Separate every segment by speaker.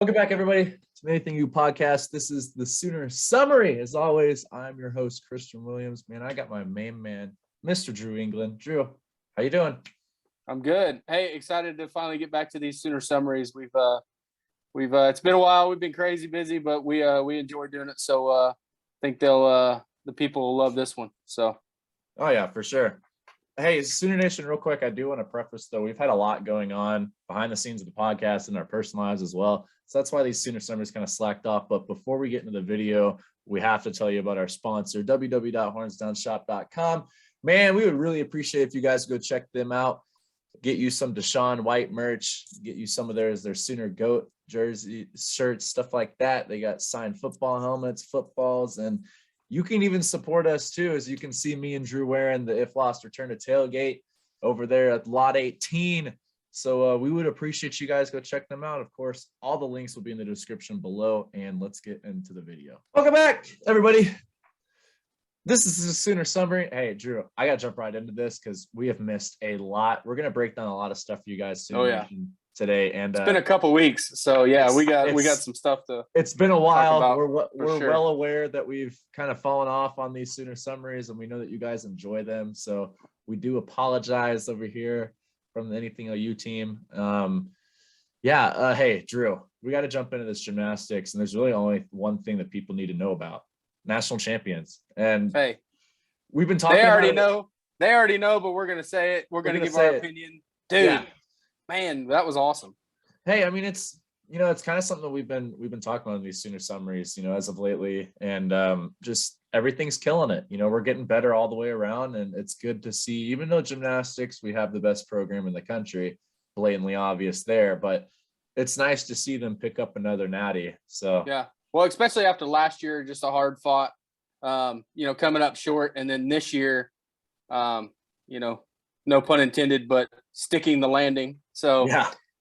Speaker 1: Welcome back, everybody, to the AnythingOU Podcast. This is the Sooner Summary. As always, I'm your host, Christian Williams. Man, I got my main man, Mr. Drew England. Drew, how you doing?
Speaker 2: I'm good. Hey, excited to finally get back to these Sooner Summaries. We've it's been a while. We've been crazy busy, but we enjoy doing it. So I think the people will love this one. So.
Speaker 1: Oh yeah, for sure. Hey, Sooner Nation, real quick, I do want to preface, though, we've had a lot going on behind the scenes of the podcast and our personal lives as well. So that's why these Sooner Summaries kind of slacked off. But before we get into the video, we have to tell you about our sponsor, www.hornsdownshop.com. Man, we would really appreciate if you guys go check them out, get you some Deshaun White merch, get you some of their Sooner Goat jersey, shirts, stuff like that. They got signed football helmets, footballs, and you can even support us too, as you can see me and Drew wearing the If Lost Return to Tailgate over there at Lot 18. So we would appreciate you guys go check them out. Of course, all the links will be in the description below, and let's get into the video. Welcome back, everybody. This is the Sooner Summary. Hey, Drew, I got to jump right into this because we have missed a lot. We're going to break down a lot of stuff for you guys today. And
Speaker 2: it's been a couple weeks. So, yeah, we got some stuff to
Speaker 1: It's been a while.
Speaker 2: We're
Speaker 1: sure. Well aware that we've kind of fallen off on these Sooner Summaries, and we know that you guys enjoy them. So we do apologize over here from the AnythingOU team. Hey, Drew, we got to jump into this gymnastics, and there's really only one thing that people need to know about. National champions. And
Speaker 2: hey,
Speaker 1: we've been talking
Speaker 2: they already know, but we're going to say it. We're going to give our opinion. Dude, man, that was awesome.
Speaker 1: Hey, I mean, it's kind of something that we've been talking about in these Sooner Summaries, as of lately, and just everything's killing it. We're getting better all the way around, and it's good to see, even though gymnastics, we have the best program in the country, blatantly obvious there, but it's nice to see them pick up another natty. So
Speaker 2: yeah. Well, especially after last year, just a hard fought, coming up short. And then this year, no pun intended, but sticking the landing. So,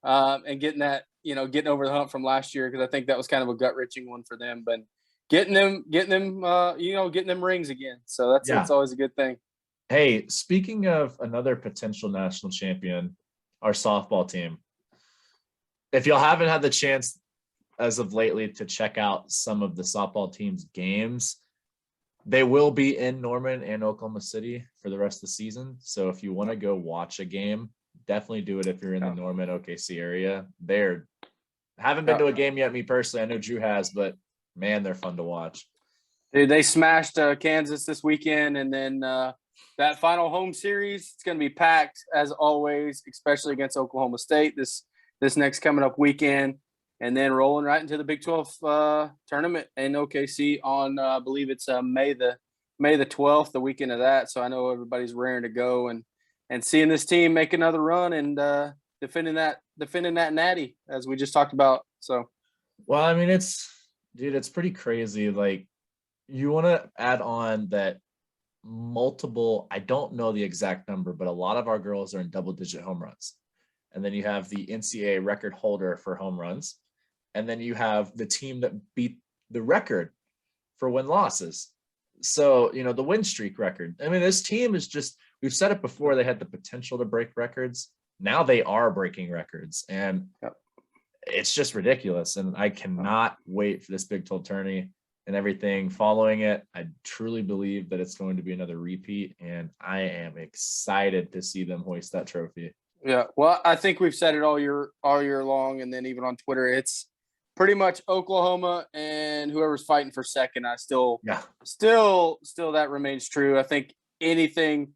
Speaker 2: and getting that, getting over the hump from last year, because I think that was kind of a gut-wrenching one for them. But getting them rings again. So that's always a good thing.
Speaker 1: Hey, speaking of another potential national champion, our softball team. If y'all haven't had the chance as of lately to check out some of the softball team's games, they will be in Norman and Oklahoma City for the rest of the season. So if you want to go watch a game, definitely do it if you're in the Norman, OKC area. Haven't been to a game yet, me personally. I know Drew has, but man, they're fun to watch.
Speaker 2: Dude, they smashed Kansas this weekend, and then that final home series, it's going to be packed as always, especially against Oklahoma State this next coming up weekend. And then rolling right into the Big 12 tournament in OKC on, I believe it's May the 12th, the weekend of that. So I know everybody's raring to go and seeing this team make another run and defending that natty, as we just talked about. So,
Speaker 1: well, I mean, it's pretty crazy. Like, you want to add on that multiple, I don't know the exact number, but a lot of our girls are in double-digit home runs. And then you have the NCAA record holder for home runs. And then you have the team that beat the record for win-losses. So, the win streak record. I mean, this team is just, we've said it before, they had the potential to break records. Now they are breaking records. And it's just ridiculous. And I cannot wait for this Big 12 tourney and everything following it. I truly believe that it's going to be another repeat. And I am excited to see them hoist that trophy.
Speaker 2: Yeah, well, I think we've said it all year long, and then even on Twitter, it's pretty much Oklahoma and whoever's fighting for second. I still that remains true. I think anything,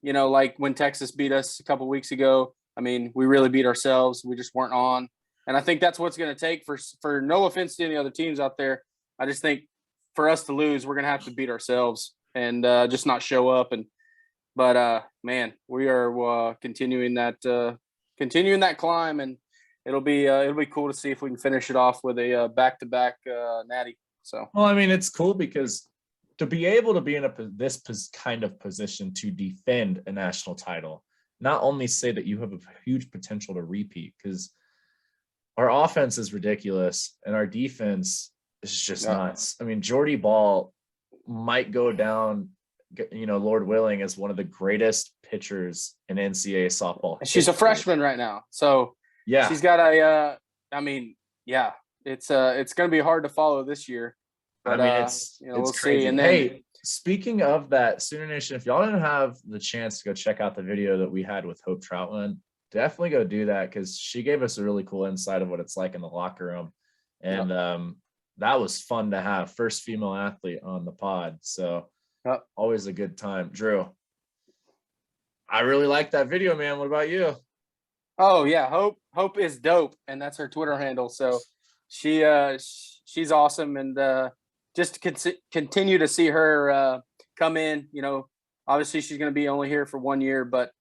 Speaker 2: like when Texas beat us a couple weeks ago, I mean, we really beat ourselves. We just weren't on, and I think that's what's going to take for no offense to any other teams out there. I just think for us to lose, we're going to have to beat ourselves and just not show up But man, we are continuing that climb, and it'll be cool to see if we can finish it off with a back-to-back natty. So,
Speaker 1: well, I mean, it's cool because to be able to be in this kind of position to defend a national title, not only say that you have a huge potential to repeat, because our offense is ridiculous and our defense is just nuts. I mean, Jordy Ball might go down, Lord willing, as one of the greatest pitchers in NCAA softball.
Speaker 2: She's a freshman right now. So she's got it's going to be hard to follow this year. But,
Speaker 1: I mean, it's
Speaker 2: we'll
Speaker 1: crazy.
Speaker 2: see. And then,
Speaker 1: hey, speaking of that, Sooner Nation, if y'all didn't have the chance to go check out the video that we had with Hope Troutman, definitely go do that because she gave us a really cool insight of what it's like in the locker room. And that was fun to have. First female athlete on the pod. So always a good time. Drew, I really like that video, man. What about you?
Speaker 2: Oh, yeah. Hope is dope. And that's her Twitter handle. So she's awesome. And just to continue to see her come in, obviously she's going to be only here for 1 year, but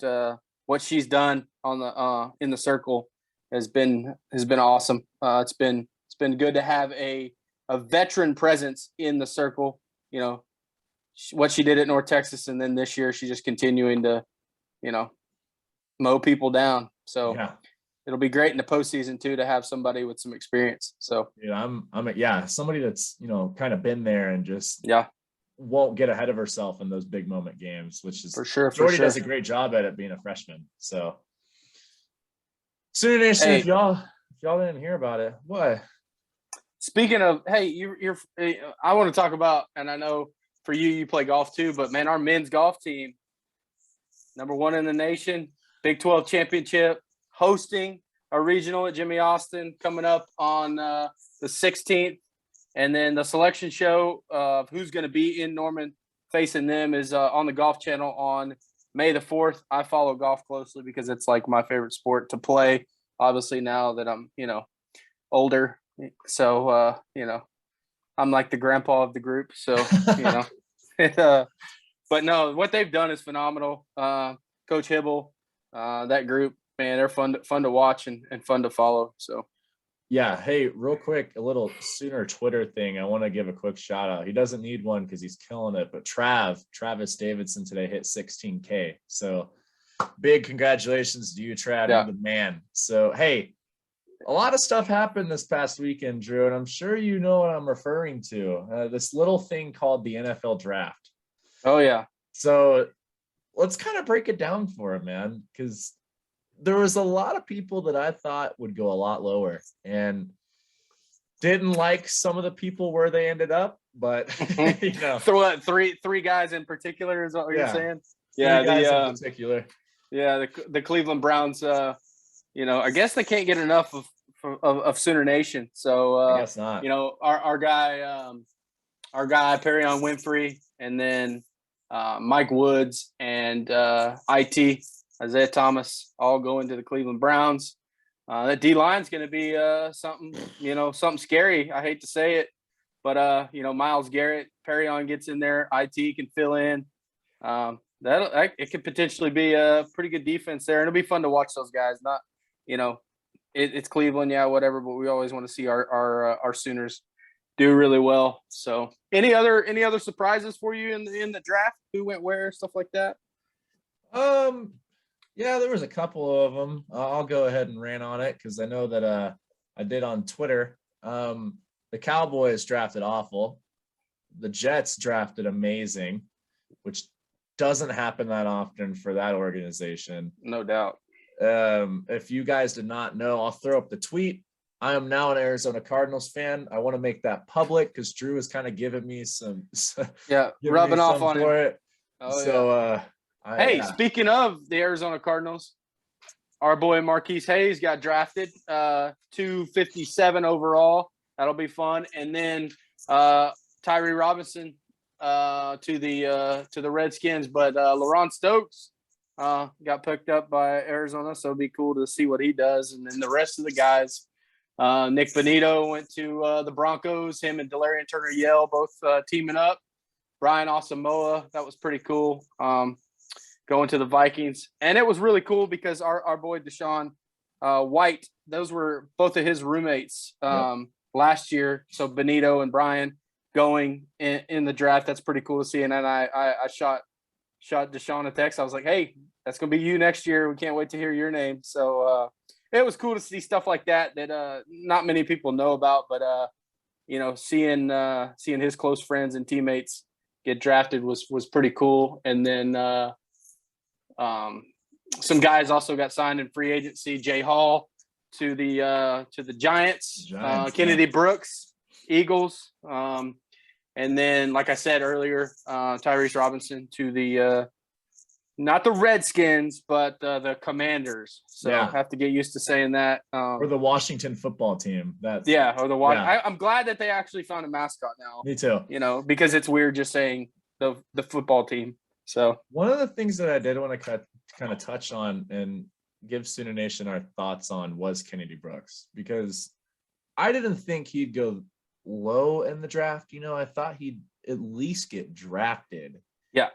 Speaker 2: what she's done on the in the circle has been awesome. It's been good to have a veteran presence in the circle. What she did at North Texas, and then this year she's just continuing to mow people down. So it'll be great in the postseason too to have somebody with some experience. So
Speaker 1: I'm somebody that's kind of been there and just won't get ahead of herself in those big moment games, which is
Speaker 2: for sure.
Speaker 1: Jordy does a great job at it being a freshman. So Sooner Nation, if y'all didn't hear about it, what?
Speaker 2: Speaking of, hey, I want to talk about, and I know for you play golf too, but man, our men's golf team, #1 in the nation, Big 12 championship, hosting a regional at Jimmy Austin coming up on the 16th. And then the selection show of who's going to be in Norman facing them is on the Golf Channel on May the 4th. I follow golf closely because it's like my favorite sport to play. Obviously now that I'm, older. So, I'm like the grandpa of the group. So, but no, what they've done is phenomenal. Coach Hibble, that group, man, they're fun to watch and fun to follow. So,
Speaker 1: yeah. Hey, real quick, a little Sooner Twitter thing. I want to give a quick shout out. He doesn't need one because he's killing it. But Travis Davidson today hit 16K. So big congratulations to you, Trav. You're the man. So, hey, a lot of stuff happened this past weekend, Drew, and I'm sure you know what I'm referring to. This little thing called the NFL draft.
Speaker 2: Oh, yeah.
Speaker 1: So let's kind of break it down for him, man, because there was a lot of people that I thought would go a lot lower and didn't like some of the people where they ended up, but
Speaker 2: Throw three guys in particular is what you're saying?
Speaker 1: Yeah, guys in particular.
Speaker 2: Yeah, the Cleveland Browns, I guess they can't get enough of Sooner Nation. So
Speaker 1: I guess not.
Speaker 2: Our guy Perrion Winfrey, and then Mike Woods and IT Isaiah Thomas all going to the Cleveland Browns. That D line's going to be something scary. I hate to say it, but Myles Garrett, Perrion gets in there, IT can fill in. It could potentially be a pretty good defense there, and it'll be fun to watch those guys. Not it's Cleveland, whatever, but we always want to see our Sooners do really well. So any other surprises for you in the draft? Who went where, stuff like that?
Speaker 1: Yeah, there was a couple of them. I'll go ahead and rant on it because I know that I did on Twitter. The Cowboys drafted awful. The Jets drafted amazing, which doesn't happen that often for that organization.
Speaker 2: No doubt.
Speaker 1: If you guys did not know, I'll throw up the tweet. I am now an Arizona Cardinals fan. I want to make that public because Drew has kind of given me some
Speaker 2: rubbing off on
Speaker 1: it. Oh, so
Speaker 2: speaking of the Arizona Cardinals, our boy Marquise Hayes got drafted 257 overall. That'll be fun. And then Tyree Robinson to the Redskins, but LaRon Stokes got picked up by Arizona, so it'll be cool to see what he does. And then the rest of the guys, Nick Benito went to the Broncos. Him and Delarian Turner-Yell both teaming up. Brian Asamoah, that was pretty cool. Going to the Vikings. And it was really cool because our boy Deshaun White, those were both of his roommates last year. So Benito and Brian going in the draft. That's pretty cool to see. And then I shot Deshaun a text. I was like, hey, that's going to be you next year. We can't wait to hear your name. So it was cool to see stuff like that not many people know about, but seeing his close friends and teammates get drafted was pretty cool. And then some guys also got signed in free agency. Jay Hall to the Giants. Kennedy
Speaker 1: Yeah.
Speaker 2: Brooks, Eagles. And then, like I said earlier, Tyrese Robinson to the not the Redskins, but the Commanders. So I have to get used to saying that.
Speaker 1: Or the Washington football team.
Speaker 2: Or the I'm glad that they actually found a mascot now.
Speaker 1: Me too.
Speaker 2: Because it's weird just saying the football team. So
Speaker 1: one of the things that I did want to kind of touch on and give Sooner Nation our thoughts on was Kennedy Brooks, because I didn't think he'd go low in the draft. I thought he'd at least get drafted.
Speaker 2: Yeah.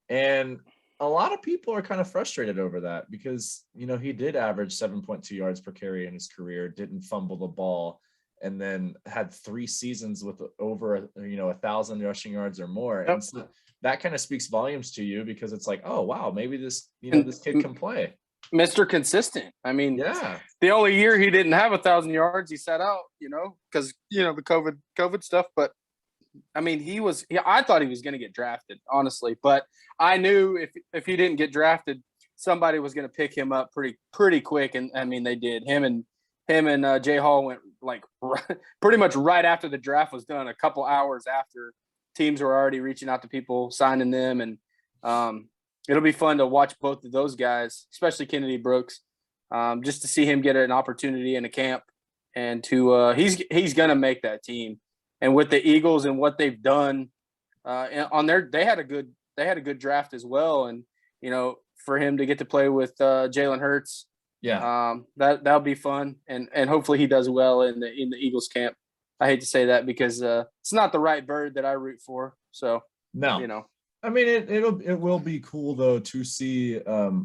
Speaker 1: And a lot of people are kind of frustrated over that because, he did average 7.2 yards per carry in his career, didn't fumble the ball, and then had 3 seasons with over, 1,000 rushing yards or more. Yep. And so that kind of speaks volumes to you, because it's like, oh, wow, maybe this kid can play.
Speaker 2: Mr. Consistent. I mean,
Speaker 1: yeah.
Speaker 2: The only year he didn't have 1,000 yards, he sat out, because, the COVID stuff. But I mean, I thought he was going to get drafted, honestly, but I knew if he didn't get drafted, somebody was going to pick him up pretty quick. And I mean, they did. Him and Jay Hall went pretty much right after the draft was done, a couple hours after teams were already reaching out to people, signing them. And it'll be fun to watch both of those guys, especially Kennedy Brooks, just to see him get an opportunity in a camp, and to he's going to make that team. And with the Eagles and what they've done they had a good draft as well. And, for him to get to play with Jalen Hurts, that'll be fun. And hopefully he does well in the Eagles camp. I hate to say that because it's not the right bird that I root for. So,
Speaker 1: no, I mean, it will be cool though to see,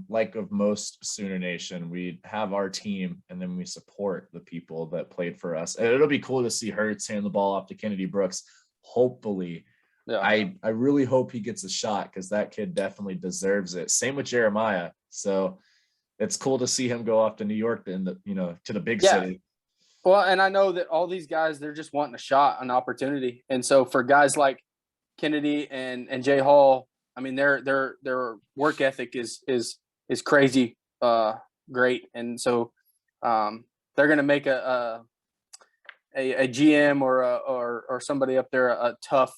Speaker 1: like of most Sooner Nation, we have our team and then we support the people that played for us. And it'll be cool to see Hurts hand the ball off to Kennedy Brooks. Hopefully, I really hope he gets a shot, because that kid definitely deserves it. Same with Jeremiah. So it's cool to see him go off to New York to the big city.
Speaker 2: Well, and I know that all these guys, they're just wanting a shot, an opportunity. And so for guys like Kennedy and Jay Hall, I mean, their work ethic is crazy great. And so they're going to make a GM or somebody up there a tough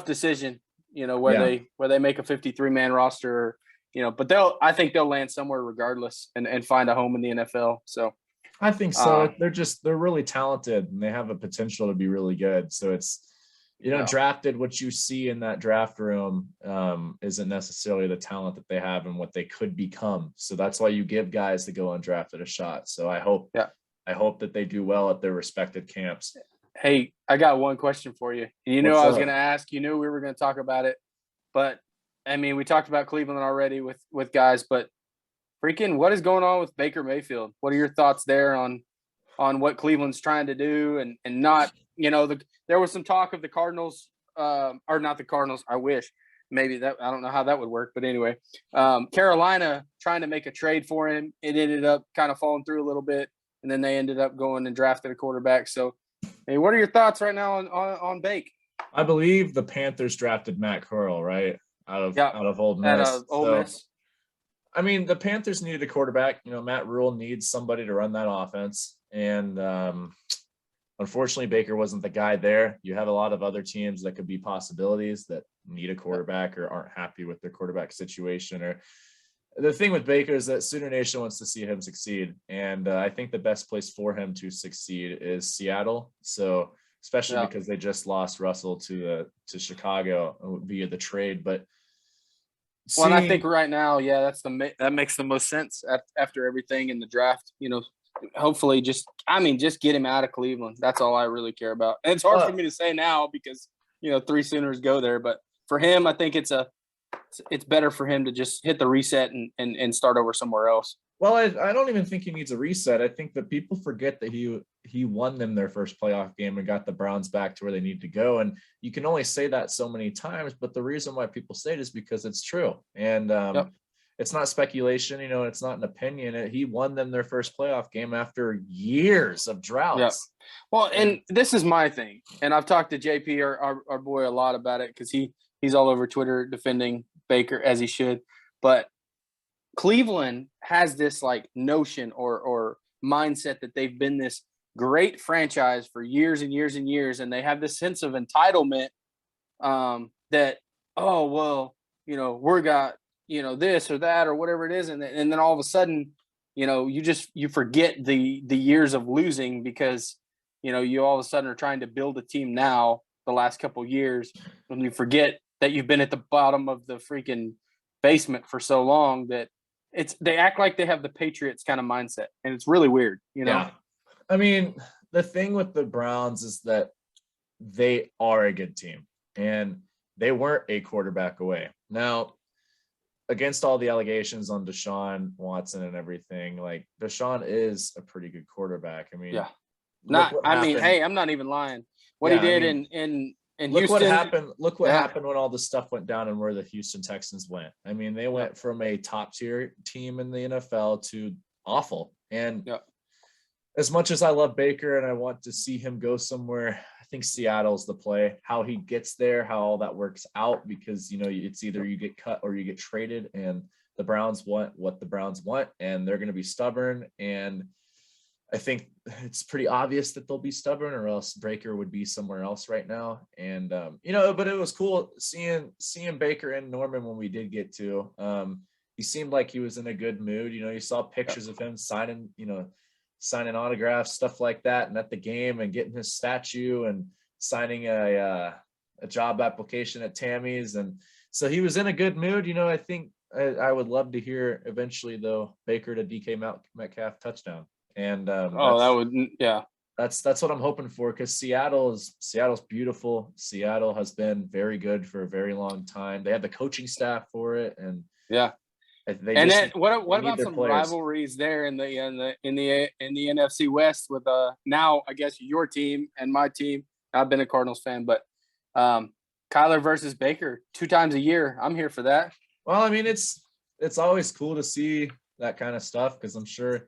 Speaker 2: decision, where they make a 53-man roster, but I think they'll land somewhere regardless and find a home in the NFL. So
Speaker 1: I think so. They're really talented and they have a potential to be really good. So it's, drafted, what you see in that draft room isn't necessarily the talent that they have and what they could become. So that's why you give guys that go undrafted a shot. So I hope that they do well at their respective camps.
Speaker 2: Hey, I got one question for you. I was going to ask, we were going to talk about it, but I mean, we talked about Cleveland already with guys, but freaking what is going on with Baker Mayfield? What are your thoughts there on what Cleveland's trying to do and not, there was some talk of the Cardinals, or not the Cardinals. I wish maybe that, I don't know how that would work, but anyway, Carolina trying to make a trade for him. It ended up kind of falling through a little bit, and then they ended up going and drafted a quarterback. So, hey, what are your thoughts right now on Bake?
Speaker 1: I believe the Panthers drafted Matt Corral, right? Out of Old Miss.
Speaker 2: Miss.
Speaker 1: I mean, the Panthers needed a quarterback. Matt Rule needs somebody to run that offense. And unfortunately, Baker wasn't the guy there. You have a lot of other teams that could be possibilities that need a quarterback or aren't happy with their quarterback situation. Or the thing with Baker is that Sooner Nation wants to see him succeed. And I think the best place for him to succeed is Seattle. So especially because they just lost Russell to Chicago via the trade. But
Speaker 2: and I think right now, that makes the most sense after everything in the draft. Hopefully, just get him out of Cleveland. That's all I really care about. And it's hard for me to say now because 3 Sooners go there. But for him, I think it's better for him to just hit the reset and start over somewhere else.
Speaker 1: Well, I don't even think he needs a reset. I think that people forget that he won them their first playoff game and got the Browns back to where they need to go. And you can only say that so many times, but the reason why people say it is because it's true. And it's not speculation, it's not an opinion. He won them their first playoff game after years of droughts.
Speaker 2: Yep. Well, and this is my thing. And I've talked to JP, our boy, a lot about it because he's all over Twitter defending Baker as he should. But Cleveland has this like notion or mindset that they've been this great franchise for years and years and years, and they have this sense of entitlement that, oh, well, we're got, this or that or whatever it is. And then all of a sudden, you forget the years of losing because, you all of a sudden are trying to build a team now the last couple of years, and you forget that you've been at the bottom of the freaking basement for so long that they act like they have the Patriots kind of mindset. And it's really weird,
Speaker 1: Yeah. I mean, the thing with the Browns is that they are a good team and they weren't a quarterback away. Now, against all the allegations on Deshaun Watson and everything, like Deshaun is a pretty good quarterback. I mean,
Speaker 2: yeah. Hey, I'm not even lying. What he did in
Speaker 1: look
Speaker 2: Houston.
Speaker 1: What happened. Look what happened when all this stuff went down and where the Houston Texans went. I mean, they went from a top tier team in the NFL to awful. And as much as I love Baker and I want to see him go somewhere, I think Seattle's the play. How he gets there, how all that works out, because it's either you get cut or you get traded, and the Browns want what the Browns want, and they're going to be stubborn. And I think it's pretty obvious that they'll be stubborn, or else Baker would be somewhere else right now. And but it was cool seeing Baker and Norman when we did get to. He seemed like he was in a good mood. You saw pictures of him signing autographs, stuff like that, and at the game, and getting his statue and signing a job application at Tammy's. And so he was in a good mood. I think I would love to hear eventually, though, Baker to DK Metcalf touchdown. And that's what I'm hoping for, because Seattle's beautiful. Seattle has been very good for a very long time. They have the coaching staff for it, and
Speaker 2: what about some rivalries there in the NFC West with now I guess your team and my team. I've been a Cardinals fan, but Kyler versus Baker 2 times a year. I'm here for that.
Speaker 1: Well, I mean, it's always cool to see that kind of stuff, because I'm sure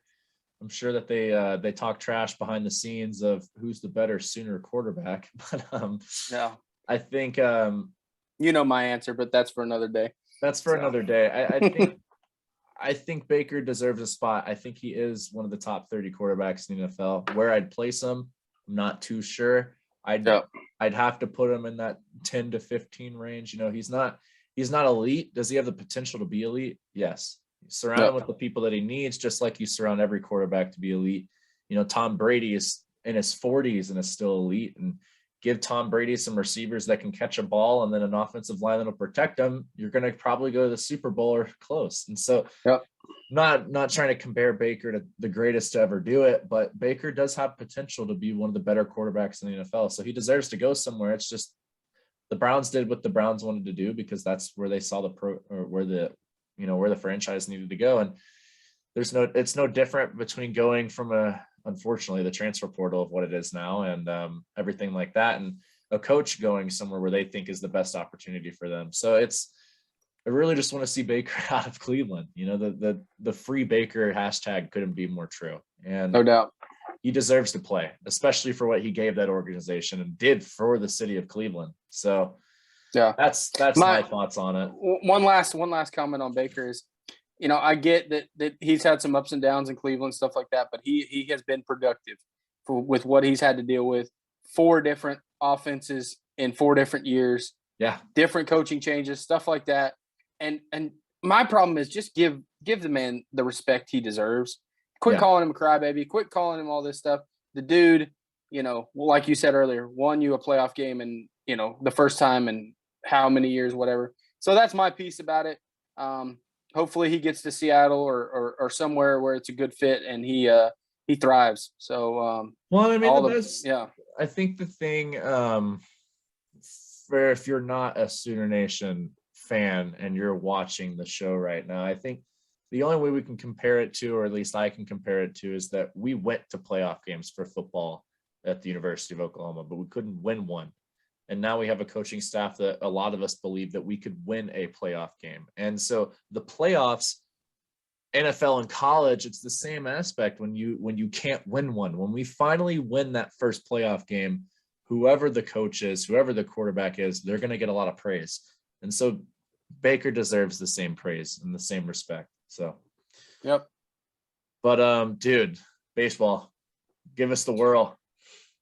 Speaker 1: that they talk trash behind the scenes of who's the better Sooner quarterback. But I think
Speaker 2: my answer, but that's for another day.
Speaker 1: That's for another day. I think Baker deserves a spot. I think he is one of the top 30 quarterbacks in the NFL. Where I'd place him, I'm not too sure. I'd have to put him in that 10 to 15 range. He's not elite. Does he have the potential to be elite? Yes. Surround him with the people that he needs, just like you surround every quarterback to be elite. Tom Brady is in his 40s and is still elite, and give Tom Brady some receivers that can catch a ball and then an offensive line that'll protect him, you're going to probably go to the Super Bowl or close. And so not trying to compare Baker to the greatest to ever do it, but Baker does have potential to be one of the better quarterbacks in the NFL. So he deserves to go somewhere. It's just the Browns did what the Browns wanted to do, because that's where they saw where the franchise needed to go. And it's no different between going from unfortunately the transfer portal of what it is now and everything like that, and a coach going somewhere where they think is the best opportunity for them. So I really just want to see Baker out of Cleveland. The free Baker hashtag couldn't be more true. And
Speaker 2: no doubt
Speaker 1: he deserves to play, especially for what he gave that organization and did for the city of Cleveland. So that's my thoughts on it.
Speaker 2: One last comment on Baker is, I get that he's had some ups and downs in Cleveland, stuff like that, but he has been productive with what he's had to deal with. 4 different offenses in 4 different years.
Speaker 1: Yeah.
Speaker 2: Different coaching changes, stuff like that. And my problem is just give the man the respect he deserves. Quit calling him a crybaby. Quit calling him all this stuff. The dude, like you said earlier, won you a playoff game and, the first time in how many years, whatever. So that's my piece about it. Hopefully he gets to Seattle or somewhere where it's a good fit and he thrives. So,
Speaker 1: I think the thing, if you're not a Sooner Nation fan and you're watching the show right now, I think the only way we can compare it to, or at least I can compare it to, is that we went to playoff games for football at the University of Oklahoma, but we couldn't win one. And now we have a coaching staff that a lot of us believe that we could win a playoff game. And so the playoffs, NFL and college, it's the same aspect when you can't win one. When we finally win that first playoff game, whoever the coach is, whoever the quarterback is, they're going to get a lot of praise. And so Baker deserves the same praise and the same respect. So,
Speaker 2: yep.
Speaker 1: But dude, baseball, give us the whirl.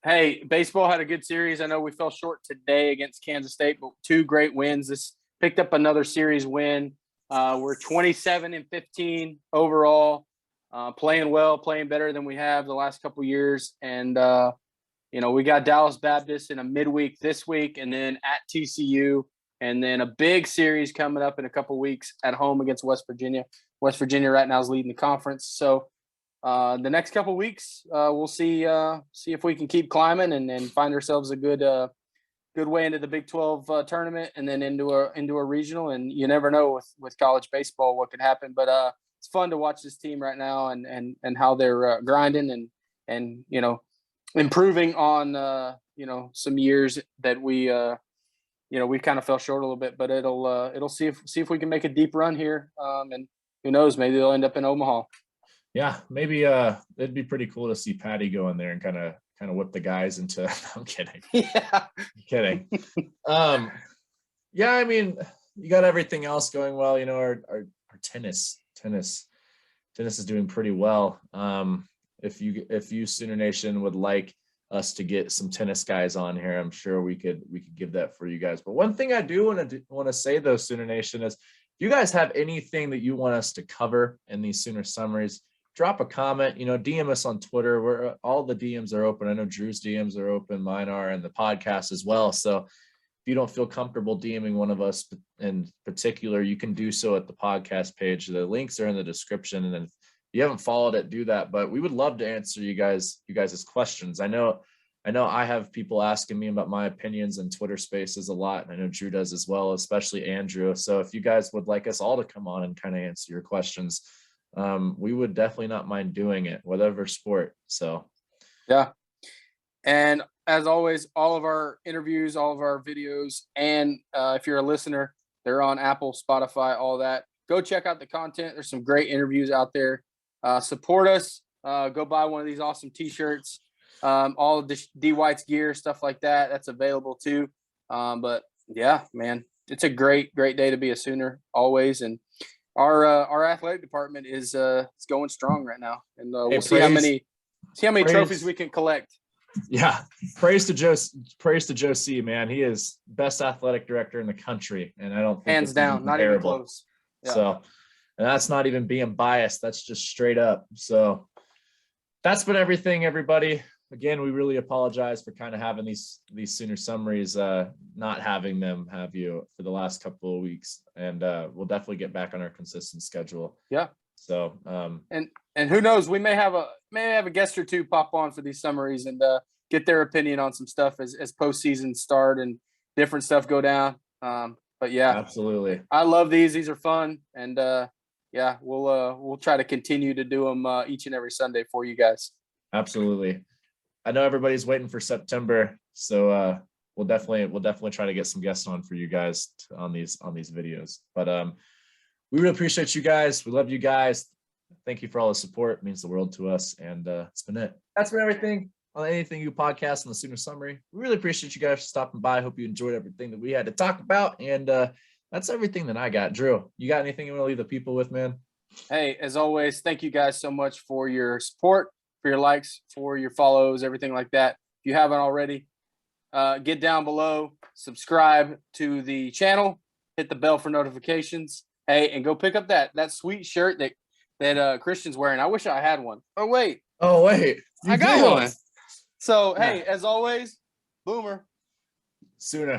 Speaker 2: Hey, baseball had a good series. I know we fell short today against Kansas State, but 2 great wins. This picked up another series win. We're 27-15 overall, playing well, playing better than we have the last couple of years. And, we got Dallas Baptist in a midweek this week, and then at TCU, and then a big series coming up in a couple of weeks at home against West Virginia. West Virginia right now is leading the conference. So the next couple of weeks, we'll see if we can keep climbing and find ourselves a good way into the Big 12 tournament, and then into a regional. And you never know with college baseball what could happen. But it's fun to watch this team right now and how they're grinding and improving on some years that we we kind of fell short a little bit. But it'll see if we can make a deep run here. And who knows, maybe they'll end up in Omaha.
Speaker 1: Yeah, maybe it'd be pretty cool to see Patty go in there and kind of whip the guys into. I'm kidding.
Speaker 2: Yeah,
Speaker 1: I'm kidding. Yeah, I mean, you got everything else going well. Our tennis is doing pretty well. If you Sooner Nation would like us to get some tennis guys on here, I'm sure we could give that for you guys. But one thing I do want to say though, Sooner Nation, is if you guys have anything that you want us to cover in these Sooner summaries, drop a comment, DM us on Twitter. Where all the DMs are open. I know Drew's DMs are open, mine are, and the podcast as well. So if you don't feel comfortable DMing one of us in particular, you can do so at the podcast page. The links are in the description. And then if you haven't followed it, do that. But we would love to answer you guys' questions. I know I have people asking me about my opinions in Twitter Spaces a lot, and I know Drew does as well, especially Andrew. So if you guys would like us all to come on and kind of answer your questions, we would definitely not mind doing it, whatever sport. So
Speaker 2: yeah. And as always, all of our interviews, all of our videos, and if you're a listener, they're on Apple, Spotify, all that. Go check out the content. There's some great interviews out there. Support us. Go buy one of these awesome t-shirts. All of the D White's gear, stuff like that. That's available too. But yeah, man, it's a great day to be a Sooner always. And our athletic department is going strong right now, and we'll see how many trophies we can collect.
Speaker 1: Yeah, praise to Joe C, man. He is best athletic director in the country, and I don't think
Speaker 2: hands down, not even close.
Speaker 1: Yeah. So, and that's not even being biased. That's just straight up. So that's been everything, everybody. Again, we really apologize for kind of having these Sooner summaries, not having them have you for the last couple of weeks, and we'll definitely get back on our consistent schedule.
Speaker 2: Yeah.
Speaker 1: So
Speaker 2: and who knows, we may have a guest or two pop on for these summaries and get their opinion on some stuff as postseason start and different stuff go down. But yeah,
Speaker 1: absolutely.
Speaker 2: I love these. These are fun, and yeah, we'll try to continue to do them each and every Sunday for you guys.
Speaker 1: Absolutely. I know everybody's waiting for September, so we'll definitely try to get some guests on for you guys on these videos. But we really appreciate you guys. We love you guys. Thank you for all the support. It means the world to us. And it's been it. That's been everything on the AnythingOU Podcast and the Sooner Summary. We really appreciate you guys for stopping by. I hope you enjoyed everything that we had to talk about. And that's everything that I got. Drew, you got anything you want to leave the people with, man?
Speaker 2: Hey, as always, thank you guys so much for your support, for your likes, for your follows, everything like that. If you haven't already, get down below, subscribe to the channel, hit the bell for notifications. Hey, and go pick up that sweet shirt that Christian's wearing. I wish I had one. Oh wait, I got one. So hey, as always, Boomer.
Speaker 1: Sooner.